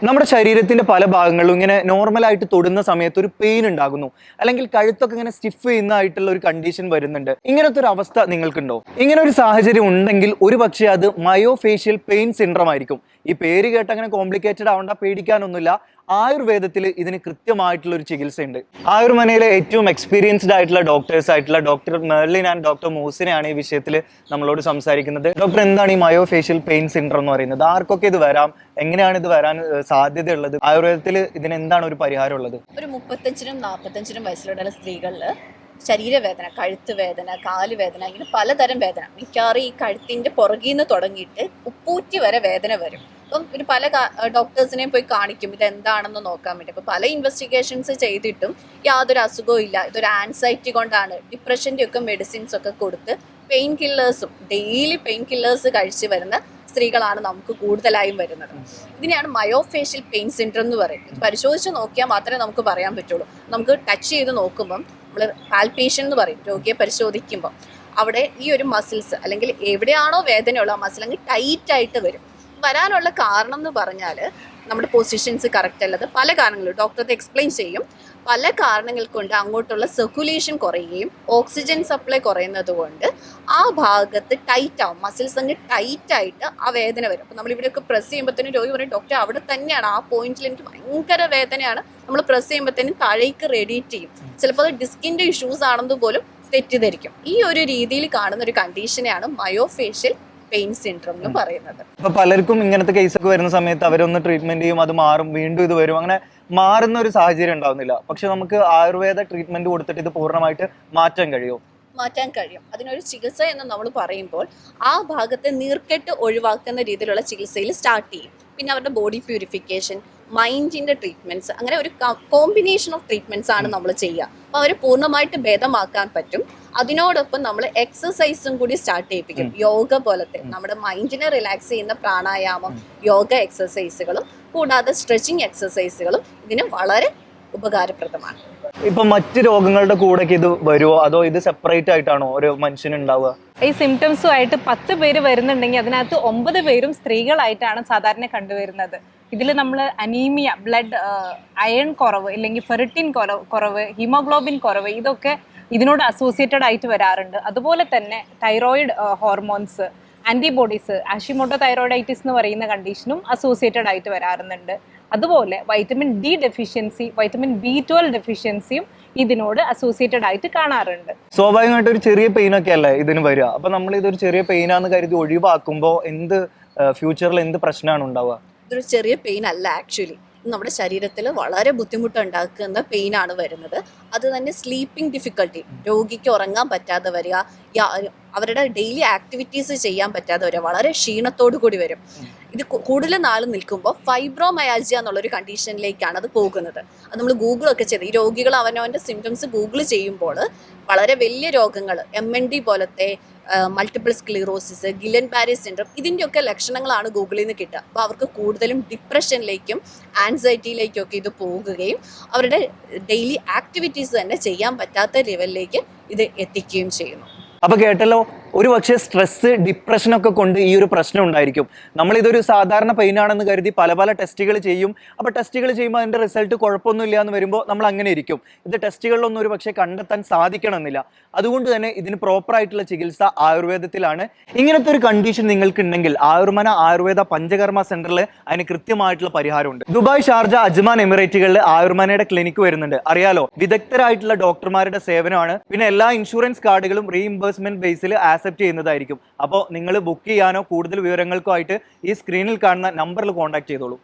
നമ്മുടെ ശരീരത്തിന്റെ പല ഭാഗങ്ങളിലും ഇങ്ങനെ നോർമലായിട്ട് തൊടുന്ന സമയത്ത് ഒരു പെയിൻ ഉണ്ടാകുന്നു, അല്ലെങ്കിൽ കഴുത്തൊക്കെ ഇങ്ങനെ സ്റ്റിഫ് ചെയ്യുന്നതായിട്ടുള്ള ഒരു കണ്ടീഷൻ വരുന്നുണ്ട്. ഇങ്ങനത്തെ ഒരു അവസ്ഥ നിങ്ങൾക്കുണ്ടോ? ഇങ്ങനെ ഒരു സാഹചര്യം ഉണ്ടെങ്കിൽ ഒരു പക്ഷേ അത് മയോഫേഷ്യൽ പെയിൻ സിൻഡ്രം ആയിരിക്കും. ഈ പേര് കേട്ട് അങ്ങനെ കോംപ്ലിക്കേറ്റഡ് ആവണ്ട, പേടിക്കാനൊന്നുമില്ല. ആയുർവേദത്തിൽ ഇതിന് കൃത്യമായിട്ടുള്ള ഒരു ചികിത്സയുണ്ട്. ആയുർമനയിലെ ഏറ്റവും എക്സ്പീരിയൻസ്ഡ് ആയിട്ടുള്ള ഡോക്ടേഴ്സ് ആയിട്ടുള്ള ഡോക്ടർ മെർലിൻ ആൻഡ് ഡോക്ടർ മൂസിനെയാണ് ഈ വിഷയത്തിൽ നമ്മളോട് സംസാരിക്കുന്നത്. ഡോക്ടർ, എന്താണ് ഈ മയോഫേഷ്യൽ പെയിൻ സിൻഡ്രം എന്ന് പറയുന്നത്? ആർക്കൊക്കെ ഇത് വരാം? എങ്ങനെയാണ് ഇത് വരാൻ സാധ്യതയുള്ളത്? ആയുർവേദത്തിൽ ഇതിന് എന്താണ് ഒരു പരിഹാരം ഉള്ളത്? ഒരു 35-നും 45-നും വയസ്സിലുള്ള സ്ത്രീകളിൽ ശരീരവേദന, കഴുത്ത് വേദന, കാല് വേദന, ഇങ്ങനെ പലതരം വേദന, മിക്കവാറും ഈ കഴുത്തിൻ്റെ പുറകിൽ നിന്ന് തുടങ്ങിയിട്ട് ഉപ്പൂറ്റി വരെ വേദന വരും. അപ്പം ഒരു പല ഡോക്ടേഴ്സിനെയും പോയി കാണിക്കും ഇതെന്താണെന്ന് നോക്കാൻ വേണ്ടി. അപ്പോൾ പല ഇൻവെസ്റ്റിഗേഷൻസ് ചെയ്തിട്ടും യാതൊരു അസുഖവും ഇല്ല, ഇതൊരു ആൻസൈറ്റി കൊണ്ടാണ്, ഡിപ്രഷൻ്റെ ഒക്കെ മെഡിസിൻസ് ഒക്കെ കൊടുത്ത് പെയിൻ കില്ലേഴ്സും ഡെയിലി പെയിൻ കില്ലേഴ്സ് കഴിച്ച് വരുന്ന സ്ത്രീകളാണ് നമുക്ക് കൂടുതലായും വരുന്നത്. ഇതിനെയാണ് മയോഫേഷ്യൽ പെയിൻ സിൻഡ്രം എന്ന് പറയുന്നത്. പരിശോധിച്ച് നോക്കിയാൽ മാത്രമേ നമുക്ക് പറയാൻ പറ്റുള്ളൂ. നമുക്ക് ടച്ച് ചെയ്ത് നോക്കുമ്പം നമ്മൾ പാൽപേഷൻ എന്ന് പറയും, രോഗിയെ പരിശോധിക്കുമ്പോൾ അവിടെ ഈ ഒരു മസിൽസ് അല്ലെങ്കിൽ എവിടെയാണോ വേദനയുള്ള ആ മസിൽ അങ്ങ് ടൈറ്റായിട്ട് വരും. വരാനുള്ള കാരണം എന്ന് പറഞ്ഞാൽ നമ്മുടെ പൊസിഷൻസ് കറക്റ്റ് അല്ലാതെ പല കാരണങ്ങളും ഡോക്ടർ എക്സ്പ്ലെയിൻ ചെയ്യും. പല കാരണങ്ങൾ കൊണ്ട് അങ്ങോട്ടുള്ള സർക്കുലേഷൻ കുറയുകയും ഓക്സിജൻ സപ്ലൈ കുറയുന്നത് കൊണ്ട് ആ ഭാഗത്ത് ടൈറ്റ് ആവും, മസിൽസ് അങ്ങ് ടൈറ്റായിട്ട് ആ വേദന വരും. അപ്പോൾ നമ്മളിവിടെയൊക്കെ പ്രസ് ചെയ്യുമ്പോഴത്തേനും രോഗി പറയും ഡോക്ടർ അവിടെ തന്നെയാണ്, ആ പോയിന്റിൽ എനിക്ക് ഭയങ്കര വേദനയാണ്. നമ്മൾ പ്രസ് ചെയ്യുമ്പോഴത്തേനും താഴേക്ക് റേഡിയേറ്റ് ചെയ്യും. ചിലപ്പോൾ അത് ഡിസ്കിൻ്റെ ഇഷ്യൂസ് ആണെന്ന് പോലും തെറ്റിദ്ധരിക്കും. ഈ ഒരു രീതിയിൽ കാണുന്ന ഒരു കണ്ടീഷനെയാണ് മയോഫേഷ്യൽ പെയിൻ സിൻഡ്രോം എന്ന് പറയുന്നത്. അപ്പൊ പലർക്കും ഇങ്ങനത്തെ കേസൊക്കെ വരുന്ന സമയത്ത് അവരൊന്ന് ട്രീറ്റ്മെന്റ് ചെയ്യും, അത് മാറും, വീണ്ടും ഇത് വരും, അങ്ങനെ മാറുന്ന ഒരു സാഹചര്യം ഉണ്ടാവുന്നില്ല. പക്ഷെ നമുക്ക് ആയുർവേദ ട്രീറ്റ്മെന്റ് കൊടുത്തിട്ട് ഇത് പൂർണ്ണമായിട്ട് മാറ്റാൻ കഴിയും. അതിനൊരു ചികിത്സ എന്ന് നമ്മൾ പറയുമ്പോൾ ആ ഭാഗത്തെ നീർക്കെട്ട് ഒഴിവാക്കുന്ന രീതിയിലുള്ള ചികിത്സയിൽ സ്റ്റാർട്ട് ചെയ്യും. പിന്നെ അവരുടെ ബോഡി പ്യൂരിഫിക്കേഷൻ, മൈൻഡിന്റെ ട്രീറ്റ്മെന്റ്സ്, അങ്ങനെ ഒരു കോമ്പിനേഷൻ ഓഫ് ട്രീറ്റ്മെന്റ്സ് ആണ് നമ്മൾ ചെയ്യുക. അപ്പോൾ അവർ പൂർണ്ണമായിട്ട് ഭേദമാക്കാൻ പറ്റും. അതിനോടൊപ്പം നമ്മൾ എക്സസൈസും കൂടി സ്റ്റാർട്ട് ചെയ്യിപ്പിക്കും. യോഗ പോലത്തെ നമ്മുടെ മൈൻഡിനെ റിലാക്സ് ചെയ്യുന്ന പ്രാണായാമം, യോഗ എക്സസൈസുകളും കൂടാതെ സ്ട്രെച്ചിങ് എക്സസൈസുകളും ഇതിന് വളരെ ഉപകാരപ്രദമാണ്. ഇപ്പൊ മറ്റ് രോഗങ്ങളുടെ കൂടെ ഇത് വരുമോ, അതോ ഇത് സെപ്പറേറ്റ് ആയിട്ടാണോ ഒരു മനുഷ്യന് ഉണ്ടാവുക? ഈ സിംറ്റംസുമായിട്ട് 10 പേര് വരുന്നുണ്ടെങ്കിൽ അതിനകത്ത് 9 പേരും സ്ത്രീകളായിട്ടാണ് സാധാരണ കണ്ടുവരുന്നത്. ഇതിൽ നമ്മൾ അനീമിയ, ബ്ലഡ് അയൺ കുറവ്, അല്ലെങ്കിൽ ഫെറിറ്റിൻ കുറവ്, ഹീമോഗ്ലോബിൻ കുറവ്, ഇതൊക്കെ ഇതിനോട് അസോസിയേറ്റഡ് ആയിട്ട് വരാറുണ്ട്. അതുപോലെ തന്നെ തൈറോയിഡ് ഹോർമോൺസ്, ആൻറ്റിബോഡീസ്, ആഷിമോട്ടോ തൈറോയിഡൈറ്റിസ് എന്ന് പറയുന്ന കണ്ടീഷനും അസോസിയേറ്റഡ് ആയിട്ട് വരാറുണ്ട്. അതുപോലെ vitamin D deficiency, vitamin B12 ഡെഫിഷ്യൻസിയും ഇതിനോട് അസോസിയേറ്റഡ് ആയിട്ട് കാണാറുണ്ട്. സ്വാഭാവികമായിട്ട് ഒരു ചെറിയ പെയിൻ ഒക്കെ അല്ലേ ഇതിന് വരിക. അപ്പൊ നമ്മൾ ഇതൊരു ചെറിയ പെയിനാന്ന് കരുതി ഒഴിവാക്കുമ്പോൾ ഫ്യൂച്ചറിൽ എന്ത് പ്രശ്നമാണ് ഉണ്ടാവുക? ഇതൊരു ചെറിയ പെയിൻ അല്ല, ആക്ച്വലി നമ്മുടെ ശരീരത്തിൽ വളരെ ബുദ്ധിമുട്ടുണ്ടാക്കുന്ന പെയിനാണ് വരുന്നത്. അത് തന്നെ സ്ലീപ്പിംഗ് ഡിഫിക്കൽട്ടി, രോഗിക്ക് ഉറങ്ങാൻ പറ്റാതെ വരിക, അവരുടെ ഡെയിലി ആക്ടിവിറ്റീസ് ചെയ്യാൻ പറ്റാതെ വരിക, വളരെ ക്ഷീണത്തോടു കൂടി വരും. ഇത് കൂടുതൽ നാൾ നിൽക്കുമ്പോൾ ഫൈബ്രോമയാൽജിയ എന്നുള്ളൊരു കണ്ടീഷനിലേക്കാണ് അത് പോകുന്നത്. അത് നമ്മൾ ഗൂഗിളൊക്കെ ചെയ്ത് ഈ രോഗികൾ അവനവൻ്റെ സിംറ്റംസ് ഗൂഗിൾ ചെയ്യുമ്പോൾ വളരെ വലിയ രോഗങ്ങൾ, MND പോലത്തെ, മൾട്ടിപ്പിൾ സ്ക്ലീറോസിസ്, ഗില്ലൻ ബാരി സിൻഡ്രോം, ഇതിൻ്റെയൊക്കെ ലക്ഷണങ്ങളാണ് ഗൂഗിളിൽ നിന്ന് കിട്ടുക. അപ്പോൾ അവർക്ക് കൂടുതലും ഡിപ്രഷനിലേക്കും ആൻസൈറ്റിയിലേക്കും ഒക്കെ ഇത് പോകുകയും അവരുടെ ഡെയിലി ആക്ടിവിറ്റീസ് തന്നെ ചെയ്യാൻ പറ്റാത്ത ലെവലിലേക്ക് ഇത് എത്തിക്കുകയും ചെയ്യുന്നു. അപ്പൊ കേട്ടല്ലോ, ഒരു പക്ഷേ സ്ട്രെസ്, ഡിപ്രഷനൊക്കെ കൊണ്ട് ഈ ഒരു പ്രശ്നം ഉണ്ടായിരിക്കും. നമ്മളിതൊരു സാധാരണ പെയിനാണെന്ന് കരുതി പല ടെസ്റ്റുകൾ ചെയ്യും. അപ്പോൾ ടെസ്റ്റുകൾ ചെയ്യുമ്പോൾ അതിൻ്റെ റിസൾട്ട് കുഴപ്പമൊന്നുമില്ല എന്ന് വരുമ്പോൾ നമ്മൾ അങ്ങനെ ഇരിക്കും. ഇത് ടെസ്റ്റുകളിലൊന്നും ഒരു പക്ഷേ കണ്ടെത്താൻ സാധിക്കണമെന്നില്ല. അതുകൊണ്ട് തന്നെ ഇതിന് പ്രോപ്പറായിട്ടുള്ള ചികിത്സ ആയുർവേദത്തിലാണ്. ഇങ്ങനത്തെ ഒരു കണ്ടീഷൻ നിങ്ങൾക്ക് ഉണ്ടെങ്കിൽ ആയുർമന ആയുർവേദ പഞ്ചകർമ്മ സെന്ററിൽ അതിന് കൃത്യമായിട്ടുള്ള പരിഹാരമുണ്ട്. ദുബായ്, ഷാർജ, അജ്മാൻ എമിറേറ്റുകളിൽ ആയുർമനയുടെ ക്ലിനിക്ക് വരുന്നുണ്ട്. അറിയാലോ, വിദഗ്ധരായിട്ടുള്ള ഡോക്ടർമാരുടെ സേവനമാണ്. പിന്നെ എല്ലാ ഇൻഷുറൻസ് കാർഡുകളും റീഇംബേഴ്സ്മെന്റ് ബേസിൽ ആക്സെപ്റ്റ് ചെയ്യുന്നതായിരിക്കും. അപ്പോൾ നിങ്ങൾ ബുക്ക് ചെയ്യാനോ കൂടുതൽ വിവരങ്ങൾക്കോ ആയിട്ട് ഈ സ്ക്രീനിൽ കാണുന്ന നമ്പറിൽ കോൺടാക്ട് ചെയ്തോളൂ.